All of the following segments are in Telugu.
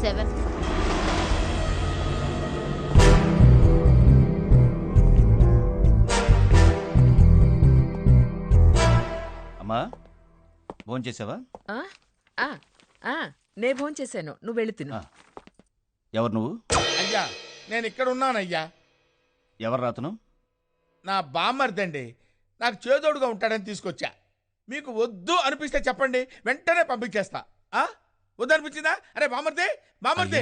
7. అమ్మా భోంచేసావా? నే భోంచేశాను, నువ్వు వెళ్ళి తిను. ఎవరు నువ్వు? అయ్యా నేను ఇక్కడ ఉన్నానయ్యా. ఎవరు రాతను? నా బామ్మర్దండి, నాకు చేదోడుగా ఉంటాడని తీసుకొచ్చా. మీకు వద్దు అనిపిస్తే చెప్పండి, వెంటనే పంపించేస్తా. వద్దు అనిపించిందా? అరే బామ్మర్దే బామ్మర్దే.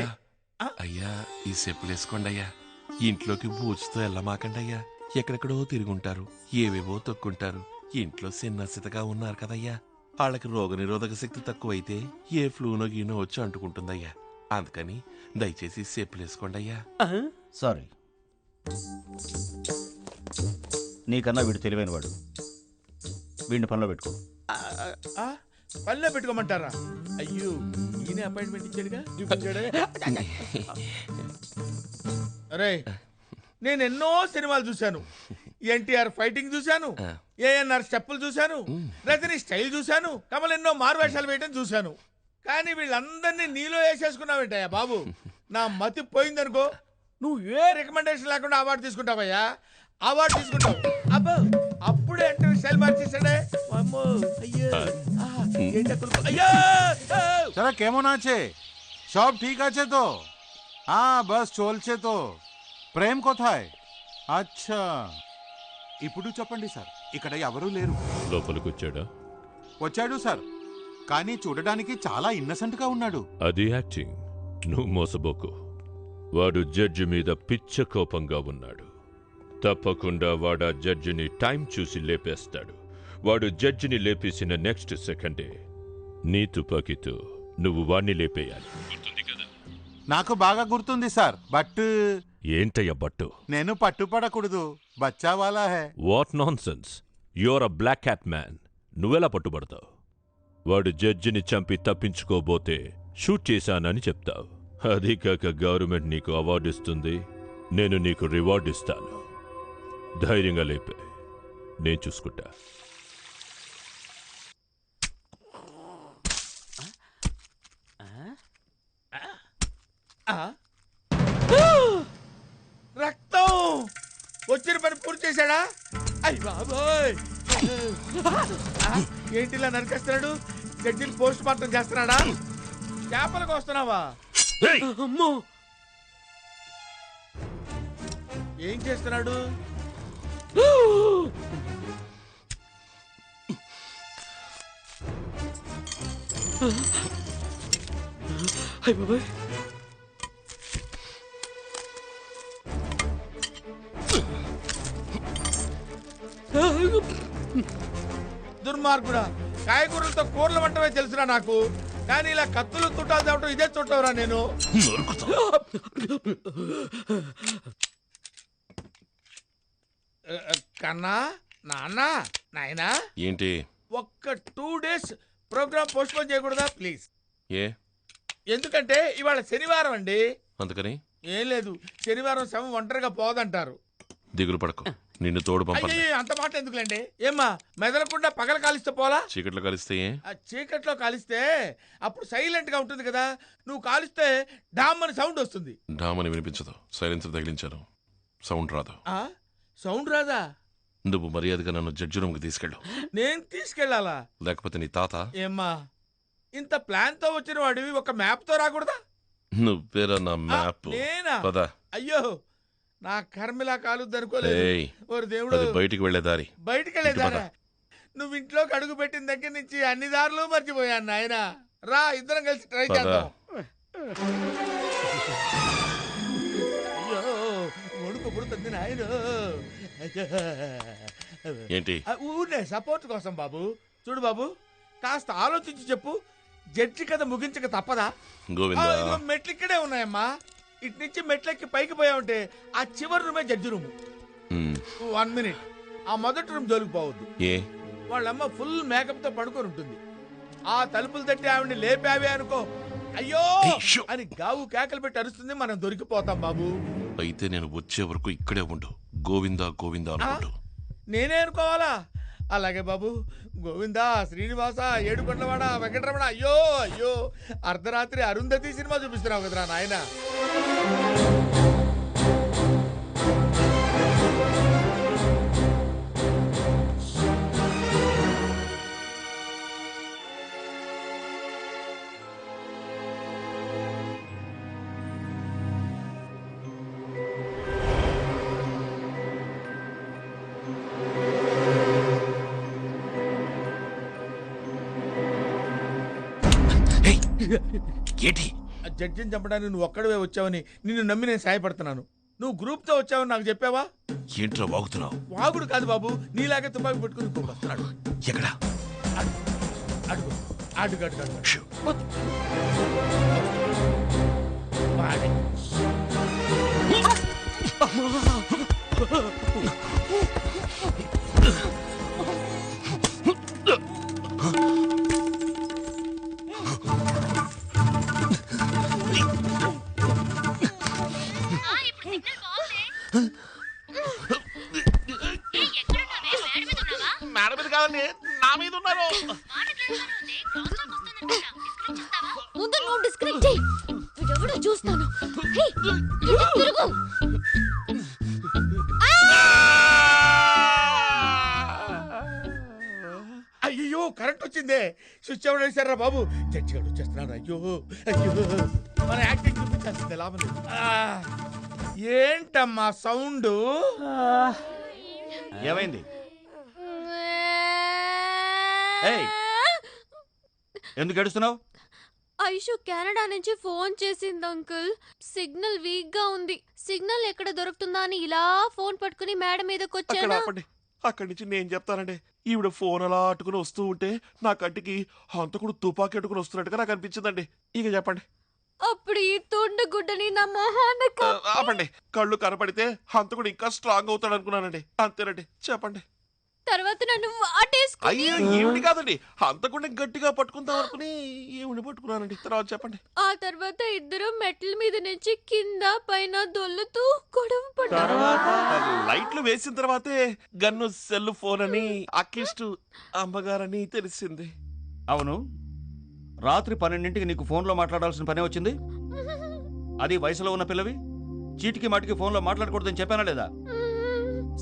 అయ్యా ఈ చెప్పులు వేసుకోండి అయ్యా. ఇంట్లోకి బూచుతో వెళ్ళమాకండి అయ్యా. ఎక్కడెక్కడో తిరుగుంటారు, ఏవేవో తొక్కుంటారు. ఇంట్లో సిన్నసితగా ఉన్నారు కదయ్యా, వాళ్ళకి రోగనిరోధక శక్తి తక్కువైతే ఏ ఫ్లూనో గీనో వచ్చి అంటుకుంటుందయ్యా. అందుకని దయచేసి చెప్పులు వేసుకోండి అయ్యా. సారీ, నీకన్నా వీడు తెలివైన వాడు. వీడిని పనిలో పెట్టుకో. పనిలో పెట్టుకోమంటారా? అయ్యో ఈయన అపాయింట్మెంట్ ఇచ్చాడుగా, చూపించాడే. అరే నేను ఎన్నో సినిమాలు చూశాను. ఎన్టీఆర్ ఫైటింగ్ చూశాను, ఏఎన్ఆర్ స్టెప్పులు చూశాను, రజనీ స్టైల్ చూశాను, కమల్ ఎన్నో మారువేషాలు వేయటం చూశాను. కానీ వీళ్ళందరినీ నీలో వేసేసుకున్నావేంటయ్యా బాబు? నా మతి పోయిందనుకో, నువ్వు ఏ రికమెండేషన్ లేకుండా అవార్డు తీసుకుంటావయ్యా. అవార్డు తీసుకుంటావు. అబ్బో అప్పుడే అంటే స్టైల్ మార్చేసాడే. అమ్మో అయ్యో అయ్యో. चला केमन आछे? सब ठीक आछे तो? हाँ बस चलछे तो। ప్రేమ్ కోథాయ్? అచ్చా ఇప్పుడు చెప్పండి సార్, ఇక్కడ ఎవరూ లేరు. లోపలికి వచ్చాడా? వచ్చాడు సార్, కానీ చూడడానికి చాలా ఇన్నసెంట్ గా ఉన్నాడు. అది యాక్టింగ్, నువ్వు మోసబోకు. వాడు జడ్జి మీద పిచ్చ కోపంగా ఉన్నాడు. తప్పకుండా వాడు ఆ జడ్జిని టైం చూసి లేపేస్తాడు. వాడు జడ్జిని లేపేసిన నెక్స్ట్ సెకండే నీ తుపాకీతో నువ్వు వాణ్ణి లేపేయాలి. నాకు బాగా గుర్తుంది సార్, బట్ ఏంటయ్య బట్టు? నేను పట్టుపడకూడదు, బచ్చా వాలా హై. What nonsense, your uh black cat man. నువ్వెలా పట్టుబడతావు? వాడు జడ్జిని చంపి తప్పించుకోబోతే షూట్ చేశానని చెప్తావు. అది కాక గవర్నమెంట్ నీకు అవార్డు ఇస్తుంది, నేను నీకు రివార్డు ఇస్తాను. ధైర్యంగా లేపే, నేను చూసుకుంటా. రక్తం వచ్చిన పని పూర్తి చేశాడా? అయ్య బాబోయ్, ఏంటిలా నరికేస్తున్నాడు? జడ్జిని పోస్ట్ మార్టం చేస్తున్నాడా? చేపలకు వస్తున్నావా? అమ్మో ఏం చేస్తున్నాడు? అయ్య బాబోయ్, దుర్మార్గుడా, కాయగూరలతో కూరలు వంటమే తెలుసురా నాకు, కానీ ఇలా కత్తులు తుట్టాలు తేవటం ఇదే చుట్టవరా నేను. కన్నా నాన్న నాయనా ఏంటి? ఒక్క 2 days ప్రోగ్రామ్ పోస్ట్ పోన్ చేయకూడదా ప్లీజ్? ఏ ఎందుకంటే ఇవాళ శనివారం అండి. అందుకని ఏం లేదు, శనివారం శవం ఒంటరిగా పోదంటారు. దిగులు పడకు, నిన్ను తోడు పంపండి. అయ్యో అంత మాట ఎందుకులేండి? ఏమ్మా మెదలకుండా పగల కాలిస్తే పోలా? చీకట్లో కలిస్తే ఆ చీకట్లో కాలిస్తే అప్పుడు సైలెంట్ గా ఉంటుంది కదా. నువ్వు కాలిస్తే డామ్ అని సౌండ్ వస్తుంది. డామని వినిపించదు, సైలెన్సర్ తగిలించాను, సౌండ్ రాదు. సౌండ్ రాదా? నువ్వు మర్యాదగా నన్ను జడ్జి రూమ్కి తీసుకెళ్ళు. నేను తీసుకెళ్లాలా? లేకపోతే నీ తాత. ఏమ్మా ఇంత ప్లాన్ తో వచ్చిన వాడివి ఒక మ్యాప్ తో రాకూడదా? నువ్వేరా నా మ్యాప్? నేనా? పద. అయ్యో నా కర్మిలా కాలుద్ది అనుకోలేదు. ఓరి దేవుడు, బయటికి వెళ్లే దారి. బయటికి వెళ్ళేదారా? నువ్వు ఇంట్లోకి అడుగు పెట్టిన దగ్గర నుంచి అన్ని దారులు మర్చిపోయాను నాయన. రా ఇద్దరం కలిసి ట్రై చేద్దాం. అయ్యో వణుకు పుడుతుంది నాయన. ఏంటి? ఊరినే సపోర్ట్ కోసం బాబు. చూడు బాబు, కాస్త ఆలోచించి చెప్పు, జడ్జి కథ ముగించక తప్పదా? గోవిందా, మెట్లు ఇక్కడే ఉన్నాయమ్మా. ఇటు నుంచి మెట్లెక్కి పైకి పోయావుంటే ఆ చివరి రూమే జడ్జి రూము. 1 minute, ఆ మొదటి రూమ్ జోలికి పోవద్దు. ఏ వాళ్ళమ్మ ఫుల్ మేకప్ తో పడుకొని ఉంటుంది. ఆ తలుపులు తట్టి ఆవిడ్ని లేపావే అనుకో, అయ్యో అని గావు కేకలు పెట్టి అరుస్తుంది. మనం దొరికిపోతాం బాబు. అయితే నేను వచ్చే వరకు ఇక్కడే ఉండు. గోవిందా గోవిందా అనుకుంటూ. నేనే అనుకోవాలా? అలాగే బాబు. గోవిందా, శ్రీనివాస, ఏడుకొండవాడ, వెంకటరమణ. అయ్యో అయ్యో, అర్ధరాత్రి అరుంధతి సినిమా చూపిస్తున్నావు కదరా నాయన. ఏంటి జడ్జిని చంపడానికి నువ్వు ఒక్కడవే వచ్చావని నిన్ను నమ్మి నేను సాయపడుతున్నాను. నువ్వు గ్రూప్ తో వచ్చావని నాకు చెప్పావా? ఏంట్రా వాగుతున్నావు? వాగుడు కాదు బాబు, నీలాగే తుపాకి పెట్టుకుని ఇంకొకడు వస్తున్నాడు. ఎక్కడా? అడుగు అడుగు అడుగు అడుగు. షూ. వాడే. మేడం మీద కాదండి, నా మీద ఉన్నారు. ముందు నువ్వు డిస్కనెక్ట్ చేయి. వీడెవడో చూస్తాను. హే, ఇటు తిరుగు. అయ్యో కరెంట్ వచ్చిందే. స్విచ్ ఎవరు వేశారా బాబు? జడ్జి గారు వచ్చేస్తున్నాడు. అయ్యో అయ్యో, మన యాక్టింగ్ చూపించాల్సిందే, లాభం లేదు. ఏంటమ్మా సౌండ్? ఏమైంది? ఏయ్, ఎందుకు ఏడుస్తున్నావు? ఐషు కెనడా నుంచి ఫోన్ చేసింది అంకుల్. సిగ్నల్ వీక్ గా ఉంది. సిగ్నల్ ఎక్కడ దొరుకుతుందా అని ఇలా ఫోన్ పట్టుకుని మేడ మీదకి అక్కడ వచ్చాను. ఆపండి. అక్కడి నుంచి నేను చెప్తానండి. ఈవిడ ఫోన్ అలా అట్టుకుని వస్తూ ఉంటే నా కంటికి హంతకుడు తుపాకీ అట్టుకుని వస్తున్నట్టుగా నాకు అనిపించిందండి. ఇక చెప్పండి. అప్పుడు ఈ తుండు గుడ్డని నా మొహాన్ని ఆపండి. కళ్ళు కనపడితే హంతకుడు ఇంకా స్ట్రాంగ్ అవుతాడు అనుకున్నానండి. అంతేనండి, చెప్పండి. తర్వాత నన్ను వాటేసుకుని అయ్యో ఈవిడి కాదండి, హంతకుడిని గట్టిగా పట్టుకుందాం అనుకుని ఈవిని పట్టుకున్నానండి. తర్వాత చెప్పండి. ఆ తర్వాత ఇద్దరు మెట్ల మీద నుంచి కింద పైన దొల్లుతూ గొడవ పడ్డారు. లైట్లు వేసిన తర్వాతే గన్ను సెల్ ఫోన్ అని అక్కిష్టు అమ్మగారని తెలిసింది. అవును, రాత్రి 12ంటికి నీకు ఫోన్లో మాట్లాడాల్సిన పనే వచ్చింది. అది వయసులో ఉన్న పిల్లవి. చీటికి మాటికి ఫోన్లో మాట్లాడకూడదని చెప్పానా లేదా?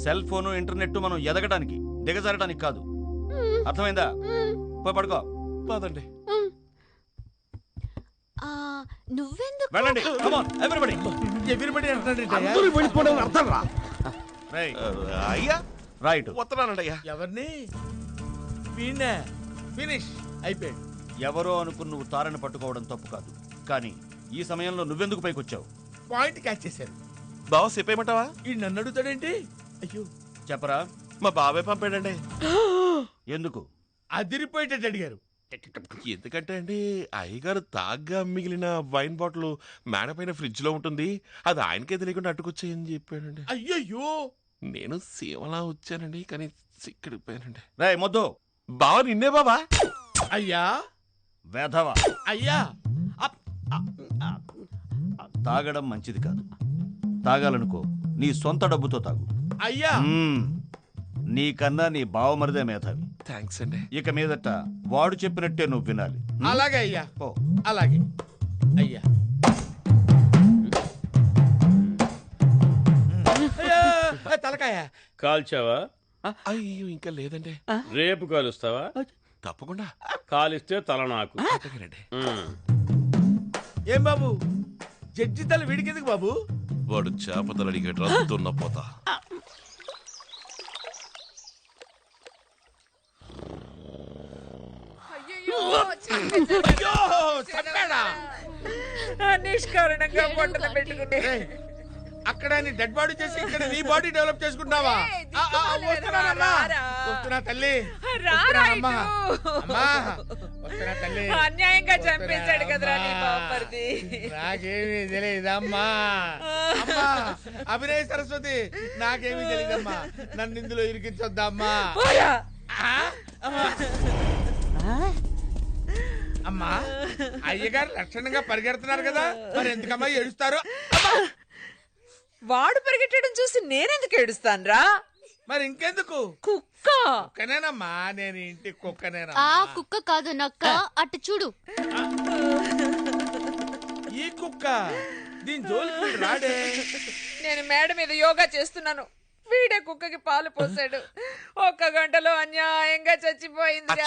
సెల్ ఫోను, ఇంటర్నెట్ మనం ఎదగడానికి, దిగజారడానికి కాదు. అర్థమైందా? పోయి పడుకో. పదండి. నువ్వెందుకు? వెళ్ళండి. Come on, everybody. ఎవ్రీబడి రేయ్, అయ్యా రైట్. వస్తున్నానండి అయ్యా. ఎవరిని? వీణ్ణే. ఫినిష్ అయిపోయాడు. ఎవరో అనుకుని నువ్వు తారని పట్టుకోవడం తప్పు కాదు, కానీ ఈ సమయంలో నువ్వెందుకు పైకొచ్చావు? పాయింట్ క్యాచ్ చేశారు. బావ చెప్పేయమంటావా? ఈ నన్ను అడుగుతాడేంటి? అయ్యో, చెప్పరా. మా బాబాయ్ పంపాడండి. ఎందుకు? అదిరిపోయేటట్టు అడిగారు. ఎందుకంటే అండి, అయ్యగారు తాగ్గా మిగిలిన వైన్ బాటిల్ మేడ పైన ఫ్రిడ్జ్ లో ఉంటుంది, అది ఆయనకే తెలియకుండా అట్టుకొచ్చాయని చెప్పాడండి. అయ్యయ్యో, నేను సేవలా వచ్చానండి, కానీ సిక్కడిపోయానండి. రేయ్ మొద్దు, బావ నిన్నే బాబా. అయ్యా వేధవా. అయ్యా, తాగడం మంచిది కాదు. తాగాలనుకో నీ సొంత డబ్బుతో తాగు. అయ్యా. నీకన్నా నీ బావమరిదే మేధావి. థ్యాంక్స్ అండి. ఇక మీదట వాడు చెప్పినట్టే నువ్వు వినాలి. అలాగే అయ్యా. ఓ, అలాగే అయ్యా. అయ్యా, తలకాయ. కాల్చావా? అయ్యో ఇంకా లేదండి. రేపు కాలుస్తావా? తప్పకుండా. కాలిస్తే తల నాకు. అట్టగనండి. ఏం బాబు, జడ్జి తల వీడికెందుకు బాబు? వాడు చేపతలు అడిగేట రద్దున్న పోతా. అయ్యో, చంపాడా? నిష్కారణంగా పొట్టన పెట్టుకుంటే ఏయ్, అక్కడ నీ డెడ్ బాడీ చేసి ఇక్కడ నీ బాడీ డెవలప్ చేసుకుంటావా? వస్తున్నానమ్మా, వస్తున్నా తల్లి. వస్తున్నానమ్మా. అమ్మా, వస్తున్నా తల్లి. అన్యాయంగా చంపేశాడు కదరా నీ బాపర్ది. నాకేమీ తెలియదమ్మా. అమ్మా, అభినయ సరస్వతి, నాకేమీ తెలియదమ్మా. నన్ను ఇందులో ఇరికించొద్దమ్మా. అమ్మా, అయ్యగారు లక్షణంగా పరిగెడుతున్నారు కదా, మరి ఎందుకమ్మా ఏడుస్తారు? వాడు పరిగెట్టడం చూసి నేనెందుకు ఏడుస్తానురా? మరి ఇంకెందుకు కుక్క కుక్కనేనమ్మా, నేను ఇంటి ఆ కుక్కనేనమ్మా. కుక్క కాదు నక్క, అటు చూడు. ఈ కుక్క దీని జోలికి వీడు రాడే. నేను మేడ మీద యోగా చేస్తున్నాను, వీడే కుక్కకి పాలు పోసాడు. 1 గంటలో అన్యాయంగా చచ్చిపోయింది.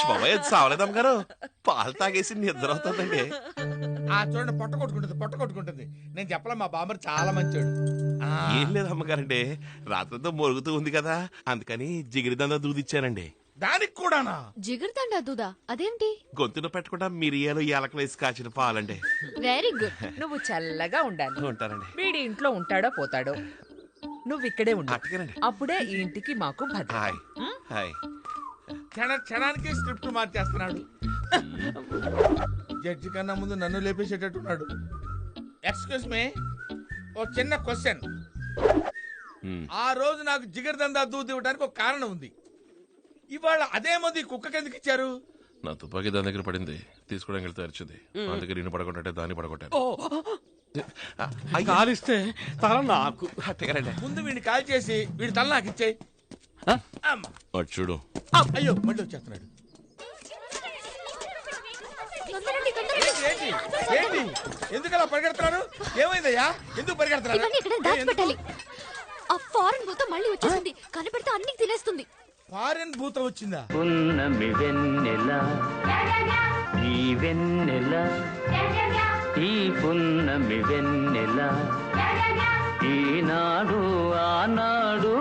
సావలేదమ్మ గారు, పాలు తాగేసి నిద్ర అవుతుందండి. ఆ చూడండి, పొట్ట కొట్టుకుంటుంది. నేను చెప్పలే, మా బామ్మర్ చాలా మంచోడు. ఏం లేదు అమ్మగారండి, రాత్రంతా మొరుగుతూ ఉంది కదా, అందుకని జిగిరిదందా దూదిచ్చానండి. దానికి కూడానా? జిగురుతండా దూదా అదేంటి? గొంతున పెట్టకుండా మిరియాలు యాలకలు వేసి కాచిన పాలండి. Very good. నువ్వు చల్లగా ఉండాలి. ఉంటానండి. వీడి ఇంట్లో ఉంటాడో పోతాడో, నువ్వు ఇక్కడే ఉండు. అట్టగానండి. అప్పుడే ఈ ఇంటికి మాకు భద్రత. Hi hi. క్షణానికి స్క్రిప్ట్ మార్చేస్తున్నాడు. జడ్జి కన్నా ముందు నన్ను లేపేసేటట్టున్నాడు. ఎక్స్క్యూజ్ మీ, ఓ చిన్న క్వశ్చన్. ఆ రోజు నాకు జిగర్దందా దూది ఇవ్వడానికి ఒక కారణం ఉంది. ఇవాళ అదే మంది కుక్కకి ఎందుకు ఇచ్చారు? నా తుపాకీ దాని దగ్గర పడింది, తీసుకోవడానికి వెళ్తే అరిచింది. అందుకే నేను పడగొట్టే దాన్ని పడగొట్టాను. కాలిస్తే తల నాకు. అట్టగానండి. ముందు వీడిని కాల్ చేసి వీడి తల నాకు ఇచ్చేయి. అటు చూడు. అయ్యో మళ్ళీ వచ్చేస్తున్నాడు. ఏంటి ఏంటి ఎందుకు అలా పరిగెడుతున్నారు? ఏమైందయ్యా, ఎందుకు పరిగెడుతున్నారు? ఇవన్నీ ఇక్కడ దాచిపెట్టాలి. ఆ ఫారెన్ భూతం మళ్ళీ వచ్చేసింది, కనిపెడితే అన్ని తినేస్తుంది. ఫారెన్ భూతం వచ్చిందా? పున్నమి వెన్నెల ఈ వెన్నెల ఈ పున్నమి వెన్నెల ఈనాడు ఆనాడు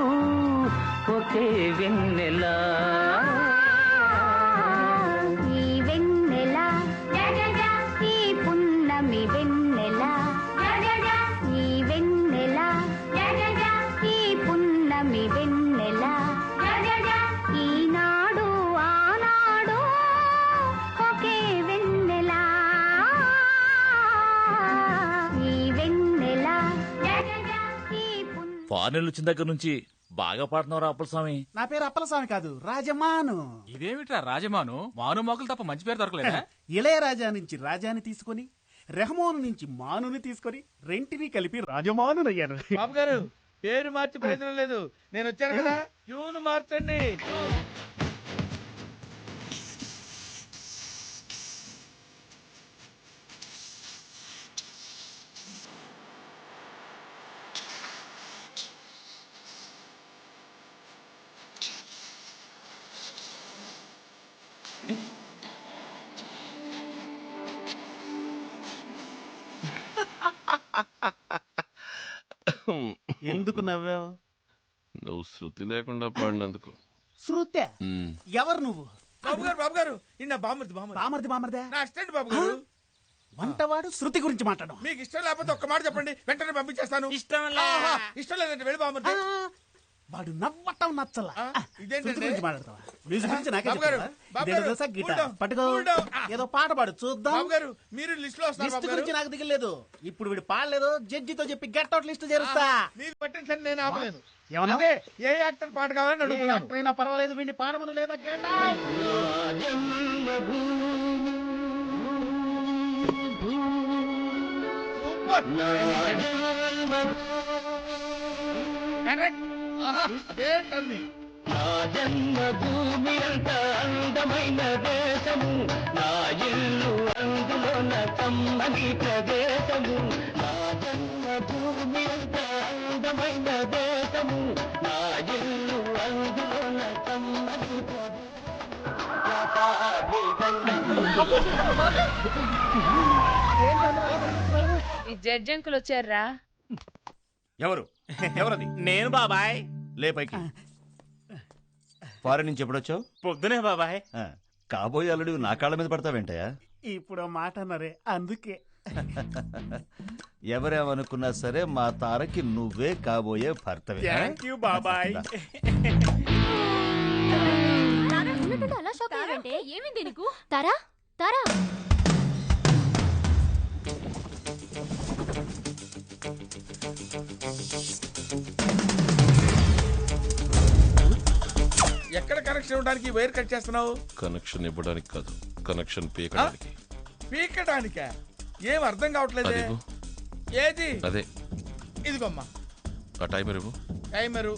ఒకే వెన్నెల ఈ వెన్నెల ఈ పున్నమి వెన్నెల ఈ వెన్నెల ఈ పున్నమి వెన్నెల ఈనాడు ఆనాడు ఒకే వెన్నెల ఈ వెన్నెల ఈ ఫారెన్ వచ్చిన దగ్గర నుంచి బాగా పాడుతున్నావు అప్పలస్వామి. నా పేరు అప్పలస్వామి కాదు, రాజమాను. ఇదేమిట్రా రాజమాను? మాను మోకలు తప్ప మంచి పేరు దొరకలేదా? ఇళయరాజా నుంచి రాజాని తీసుకొని, రెహమాను నుంచి మానుని తీసుకొని, రెంటిని కలిపి రాజమానునయ్యాను. బాబు గారు, పేరు మార్చి ప్రయోజనం లేదు. నేను వచ్చాను కదా, ట్యూన్ మార్చండి. ఎందుకు నవ్వావు? నువ్వు శృతి లేకుండా పాడినందుకు. శృతే? ఎవరు నువ్వు? బాబు గారు ఈ నా బామర్ది. బామర్దే నా అసిస్టెంట్ బాబు గారు. వంటవాడు శృతి గురించి మాట్లాడడం. మీకు ఇష్టం లేకపోతే ఒక్క మాట చెప్పండి, వెంటనే పంపించేస్తాను. ఇష్టం లేదంటే వెళ్ళి బామర్ది. వాడు నవ్వటం నచ్చల. ఇదేంటండి? శృతి గురించి మాట్లాడతావా? మ్యూజిక్ గురించి నాకే బాబు గారు, చెప్తావా? బాబు ఇదేదో గారు, తెలుసా? గిటార్ cool down, పట్టుకో, cool down. ఏదో పాట పాడు చూద్దాం. బాబు గారు, మీరు లిస్ట్ లో వస్తారు. లిస్ట్ బాబు గురించి గారు, నాకు దిగలేదు. ఇప్పుడు వీడు పాడలేదు, జడ్జితో చెప్పి గెట్ అవుట్ లిస్ట్ చేరుస్తా. మీరు పట్టించండి, నేను ఆపలేను. ఏమన్నా? అదే, ఏ యాక్టర్ పాట కావాలని అడుగుతున్నాను. ఎక్కడైనా పర్వాలేదు, వీడిని పాడమను లేదా గెట్ అవుట్. అదేంటండి? నా జన్మభూమి అంత అందమైన దేశము, నా ఇల్లు అందులోన కమ్మని ప్రదేశము. నా జన్మభూమి అంత అందమైన దేశము, నా ఇల్లు అందులోన కమ్మని ఈ జడ్జి అంకుల్ వచ్చారా? ఎవరది? నేను బాబాయ్. లే పైకి. ఫారెన్ నుంచి ఎప్పుడొచ్చావు? పొద్దునే బాబాయ్. కాబోయే అల్లుడు నా కాళ్ళ మీద పడతావేంటయా? ఇప్పుడు మాట అన్నారే అందుకే. ఎవరేమనుకున్నా సరే మా తారకి నువ్వే కాబోయే భర్తవే. థ్యాంక్ యూ బాబాయ్. అలా షాక్ అయ్యావంటే ఏమైంది నీకు? తారా తారా ఎక్కడ కనెక్షన్ ఇవ్వడానికి వైర్ కట్ చేస్తున్నావు? కనెక్షన్ ఇవ్వడానికి కాదు, కనెక్షన్ పీకడానికి. పీకడానికా? ఏం అర్థం కావట్లేదు. అదిగో. ఏది? అదే ఇదిగోమ్మా ఆ టైమర్ ఇవ్వు. టైమరు.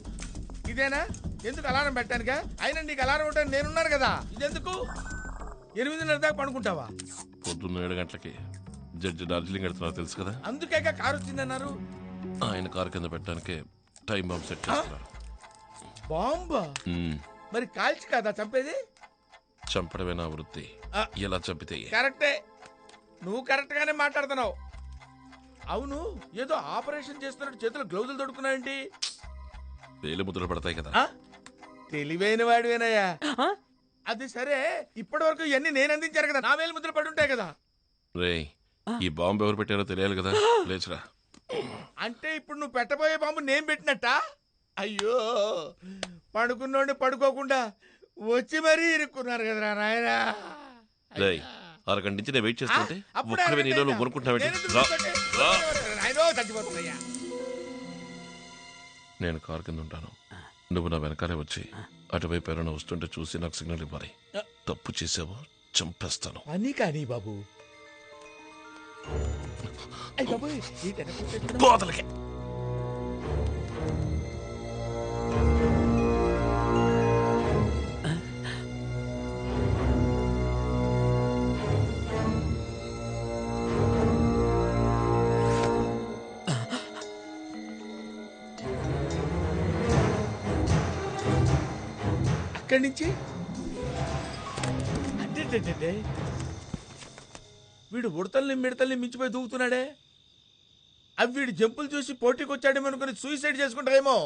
ఇదేనా? ఎందుకు అలారం పెట్టానుగా? అయినా నీకు అలారం ఉంటాను నేనున్నాను కదా, ఇదెందుకు? 8:30 దాకా పడుకుంటావా? పొద్దున్న 7 గంటలకి జడ్జి డార్జిలింగ్ వెళ్తున్నారు తెలుసు కదా. అందుకే కారు వచ్చిందన్నారు. ఆయన కారు కింద పెట్టడానికి టైం బాంబ్ సెట్ చేస్తున్నారు. బాంబా? మరి కాల్చి కదా చంపేది? చంపడమే నా వృత్తి. ఎలా చంపితే కరెక్టే, నువ్వు కరెక్ట్ గానే మాట్లాడుతున్నావు. అవును, ఏదో ఆపరేషన్ చేస్తున్నట్టు చేతులు గ్లౌజులు తొడుక్కున్నావేంటి? వేలు ముద్రలు పడతాయి కదా. తెలివైన వాడివేనయ్యా. అది సరే, ఇప్పటి వరకు ఇవన్నీ నేను అందించాను కదా, నా వేలు ముద్రలు పడి ఉంటాయి కదా. రేయ్, ఈ బాంబు ఎవరు పెట్టారో తెలియాలి కదా, లేచురా. అంటే ఇప్పుడు నువ్వు పెట్టబోయే బాంబు నేను పెట్టినట్టా? అయ్యో, పడుకున్నోడిని పడుకోకుండా వచ్చి మరీ ఇరుక్కున్నారు కదరా నాయనా. రేయ్, అరగంట నుంచి నేను వెయిట్ చేస్తుంటే అప్పుడే ఒక్కడే నీలో నువ్వు చచ్చిపోతున్నాయ్యా. నేను కారు కింద ఉంటాను, నువ్వు నా వెనకాలే వచ్చి అటువైపు ఎవరైనా వస్తుంటే చూసి నాకు సిగ్నల్ ఇవ్వాలి. తప్పు చేసావో చంపేస్తాను. అని కానీ బాబు. బాధలకే అక్కడి నుంచి అంటే వీడు ఉడతల్ని మిడతల్ని మించిపోయి దూకుతున్నాడే. అవి వీడు జంపులు చూసి పోటీకి వచ్చాడేమో అనుకుని సూసైడ్ చేసుకుంటారేమో.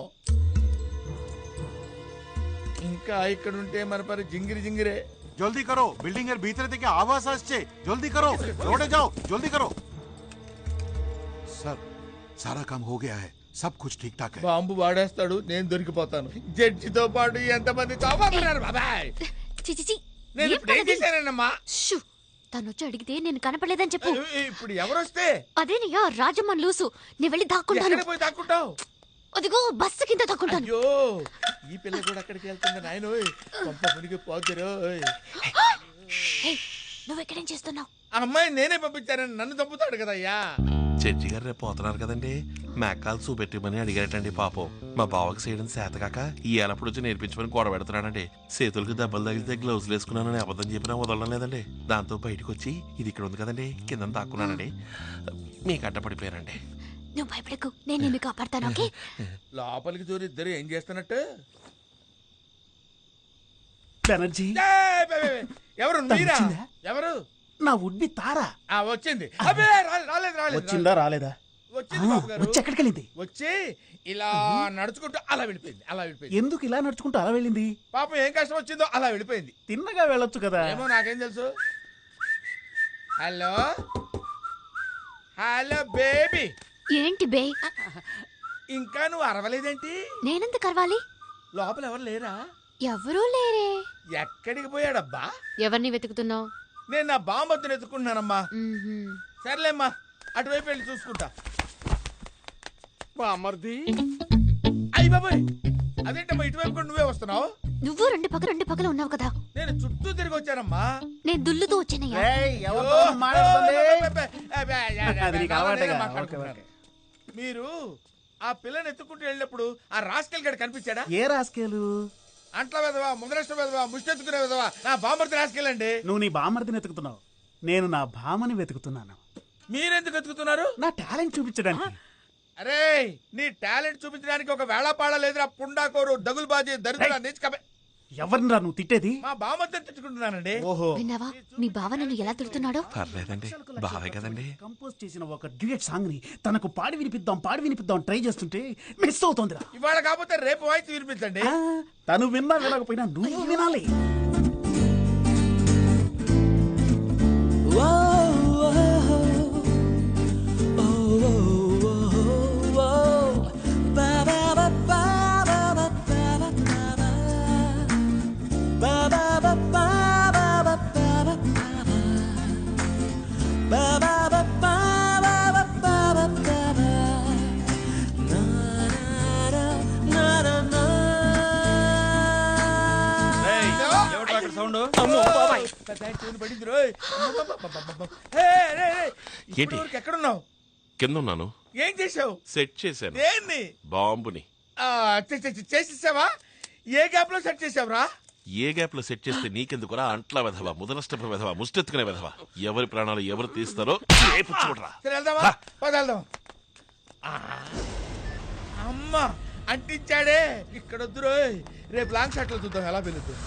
ఇంకా ఇక్కడ ఉంటే మన పరి జింగిరి జింగిరే. जल्दी करो, बिल्डिंग भीतर থেকে आवाज আসছে, जल्दी करो, रोड जाओ, जल्दी करो. सर, सारा काम हो गया है, सब कुछ ठीक ठाक है. బాంబు వాడేస్తాడు, నేను దొరికిపోతాను. జడ్జితో పాటు ఎంతమంది చావబోతున్నారు బాబాయ్. చిచిచి, నేను ఇప్పుడు ఏం చేశానమ్మా? తను వచ్చి అడిగితే నేను కనపడలేదని చెప్పు. ఇప్పుడు ఎవరొస్తే? అదేనయ్యా రాజమ్మన్ లూసు. నేను వెళ్ళి దాక్కుంటాను. పోయి దాక్కుంటావు? అదిగో బస్సు కింద దాక్కుంటాను. అయ్యో, ఈ పిల్ల కూడా అక్కడికి వెళ్తుంది నాయనోయ్. పంప మునిగి పోతురోయ్. నువ్వు ఎక్కడేం చేస్తున్నావు? ఆ అమ్మాయి నేనే పంపించానని నన్ను చంపుతాడు కదయ్యా. జడ్జి గారు రేపు పోతున్నారు కదండి, మేకాలు చూపెట్టమని అడిగారటండి. పాపం మా బావకి చేయడం చేతకాక ఈ ఏలప్పుడు వచ్చి నేర్పించమని గొడవ పెడుతున్నాడండి. చేతులకు దెబ్బలు తగిలితే గ్లౌజులు వేసుకున్నానని అబద్ధం చెప్పినా వదలడం లేదండి. దాంతో బయటకు వచ్చి ఇది ఇక్కడ ఉంది కదండి కింద దాక్కున్నానండి. మీకు అడ్డ పడిపోయానండి. నువ్వు భయపడకు, నేను నిన్ను కాపాడతాను. ఓకే, లోపలికి దూరి ఇద్దరు ఏం చేస్తున్నట్టు? బెనర్జీ, ఎవరు మీరా? ఎవరు? నా వుడ్బి తారా వచ్చింది. అబ్బే రాలేదు. వచ్చిందా రాలేదా? వచ్చింది బాబు గారు. వచ్చి ఎక్కడికి వెళ్ళింది? వచ్చి ఇలా నడుచుకుంటూ అలా వెళ్ళిపోయింది. ఎందుకు ఇలా నడుచుకుంటూ అలా వెళ్ళింది? పాపం ఏం కష్టం వచ్చిందో అలా వెళ్ళిపోయింది. తిన్నగా వెళ్ళొచ్చు కదా. ఏమో నాకేం తెలుసు. Hello hello baby. ఏంటి బే? ఇంకా నువ్వు అరవలేదేంటి? నేనెందుకు అరవాలి? లోపల ఎవరు లేరా? ఎవరూ లేరే. ఎక్కడికి పోయాడబ్బా? ఎవరిని వెతుకుతున్నావు? నేను నా బామ్మద్దును ఎత్తుకుంటున్నానమ్మా. సర్లేమ్మా, అటువైపు వెళ్ళి చూసుకుంటా. బామ్మర్ది, అయ్యి బాబాయ్, అదేంటమ్మా ఇటువైపు కూడా నువ్వే వస్తున్నావు? నువ్వు రెండు పక్కల ఉన్నావు కదా. నేను చుట్టూ తిరిగి వచ్చానమ్మా. నేను దుల్లుతూ వచ్చానయ్యా. మీరు ఆ పిల్లని ఎత్తుకుంటూ వెళ్ళినప్పుడు ఆ రాస్కెల్ గడు కనిపించాడా? ఏ రాస్కెలు? అంట్ల వెదవా, ముద్రష్ట వెదవా, ముష్టెత్తుకునే వెదవా, నా బామ్మర్ది రాస్కెళ్ళండి. నువ్వు నీ బామ్మర్దిని వెతుకుతున్నావు, నేను నా భామని వెతుకుతున్నాను. మీరెందుకు వెతుకుతున్నారు? నా టాలెంట్ చూపించడానికి. అరే, నీ టాలెంట్ చూపించడానికి ఒక వేళాపాడ లేదురా పుండాకోరు, దగులుబాజీ, దరిద్ర నీచకమే. ఎవరినిరా నువ్వు తిట్టేది? మా బామ్మర్దిని తిట్టుకుంటున్నానండి. ఓహో, విన్నావా మీ బావ నన్ను ఎలా తిడుతున్నాడో? పర్లేదండి, బావే కదండి. కంపోజ్ చేసిన ఒక డ్యూయట్ సాంగ్ ని తనకు పాడి వినిపిద్దాం ట్రై చేస్తుంటే మిస్ అవుతోందిరా. ఇవాళ కాకపోతే రేపు వాయిస్ వినిపించండి. తను విన్నా వినకపోయినా నువ్వు వినాలి. ఎక్కడున్నావు? కింద ఉన్నాను. ఏం చేసావు? సెట్ చేశాను. ఏంది? బాంబుని. చేసేసావా? ఏ గ్యాప్ లో సెట్ చేసావురా? ఏ గ్యాప్ లో సెట్ చేస్తే నీకెందుకురా అంట్ల వెధవ, ముదనష్టపు వెధవ, ముష్టెత్తుకునే వెధవ. ఎవరి ప్రాణాలు ఎవరు తీస్తారో రేపు చూడరా. సరే వెళ్దామా? పద వెళ్దాం. అమ్మా అంటించాడే ఇక్కడ వద్దురోయ్. రేపు లాంగ్ షాట్ లో చూద్దాం ఎలా పెళ్ళుతుంది.